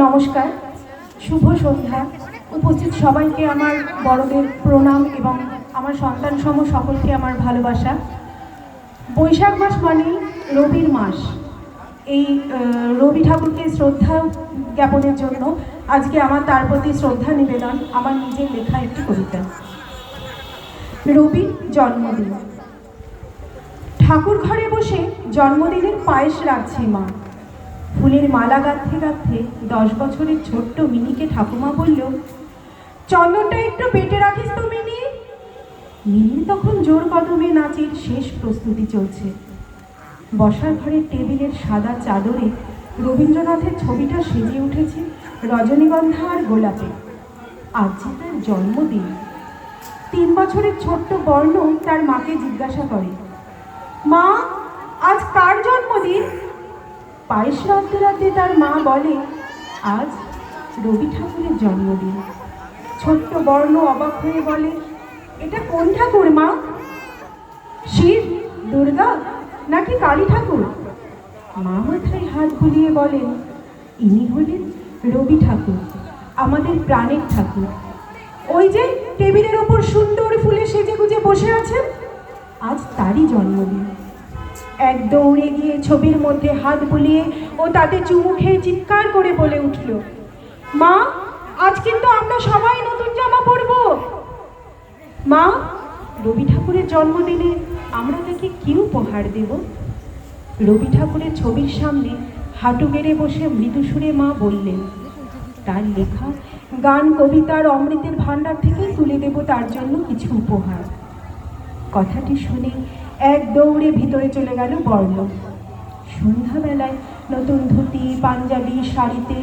নমস্কার, শুভ সন্ধ্যা। উপস্থিত সবাইকে আমার বড়দের প্রণাম এবং আমার সন্তানসম সকলকে আমার ভালোবাসা। বৈশাখ মাস মানেই রবির মাস। এই রবি ঠাকুরকে শ্রদ্ধা জ্ঞাপনের জন্য আজকে আমার তার প্রতি শ্রদ্ধা নিবেদন আমার নিজের লেখা একটি কবিতা। রবির জন্মদিন। ঠাকুর ঘরে বসে জন্মদিনের পায়েস রাখছে মা। ফুলের মালা গাঁথতে গাঁথতে 10 বছরের ছোট্ট মিনিকে ঠাকুমা বলল, চন্দনটা একটু বেটে রাখিস তো মিনি। মিনির তখন জোর কদমে নাচের শেষ প্রস্তুতি চলছে। বসার ঘরের টেবিলের সাদা চাদরে রবীন্দ্রনাথের ছবিটা সেজে উঠেছে রজনীগন্ধা আর গোলাপে। আজ যে তার জন্মদিন। 3 বছরের ছোট্ট বর্ণ তার মাকে জিজ্ঞাসা করে, মা, আজ কার জন্মদিন? পায়েস রাঁধতে রাঁধতে তার মা বলে, আজ রবি ঠাকুরের জন্মদিন। ছোট্ট বর্ণ অবাক হয়ে বলে, এটা কোন ঠাকুর মা? শিব, দুর্গা নাকি কালী ঠাকুর? মা মাথায় হাত বুলিয়ে বলেন, ইনি হলেন রবি ঠাকুর, আমাদের প্রাণের ঠাকুর। ওই যে টেবিলের ওপর সুন্দর ফুলে সেজে গুজে বসে আছেন, আজ তারই জন্মদিন। এক দৌড়ে গিয়ে ছবির মধ্যে হাত বুলিয়ে ও তাতে চুমু খেয়ে চিৎকার করে বলে উঠল, মা, আজ কিন্তু আমরা সবাই নতুন জামা পরবো। মা, রবি ঠাকুরের জন্মদিনে আমরা তাকে কি উপহার দেব? রবি ঠাকুরের ছবির সামনে হাঁটু গেড়ে বসে মৃদু সুরে মা বললেন, তার লেখা গান, কবিতার অমৃতের ভাণ্ডার থেকে তুলে দেব তার জন্য কিছু উপহার। কথাটি শুনে এক দৌড়ে ভিতরে চলে গেল বর্ণ। সন্ধ্যাবেলায় নতুন ধুতি, পাঞ্জাবি, শাড়িতে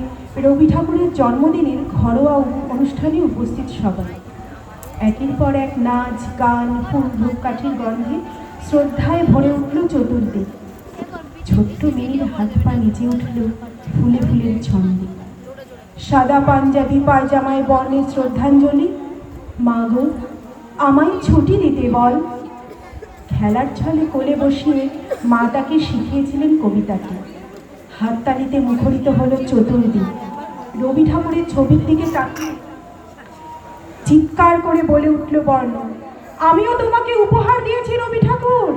রবি ঠাকুরের জন্মদিনের ঘরোয়া অনুষ্ঠানে উপস্থিত সবাই। একের পর এক নাচ, গান, ফুল, ধূপকাঠির গন্ধে শ্রদ্ধায় ভরে উঠল চতুর্দিক। ছোট্ট মেয়ের হাত পা নিচে উঠল ফুলে ফুলের ছন্দে। সাদা পাঞ্জাবি পায়জামায় বর্ণের শ্রদ্ধাঞ্জলি, মা গো, আমায় ছুটি দিতে বল। খেলার ছলে কোলে বসিয়ে মা তাকে শিখিয়েছিলেন কবিতাটি। হাততালিতে মুখরিত হলো চতুর্দিক। রবি ঠাকুরের ছবির দিকে তাকিয়ে চিৎকার করে বলে উঠল বর্ণ, আমিও তোমাকে উপহার দিয়েছি রবি ঠাকুর,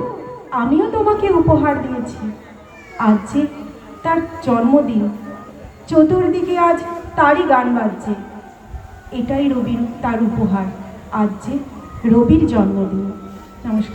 আমিও তোমাকে উপহার দিয়েছি। আজ যে তার জন্মদিন, চতুর্দিকে আজ তারই গান বাজছে। এটাই রবির তার উপহার, আজ যে রবির জন্মদিন। নমস্কার।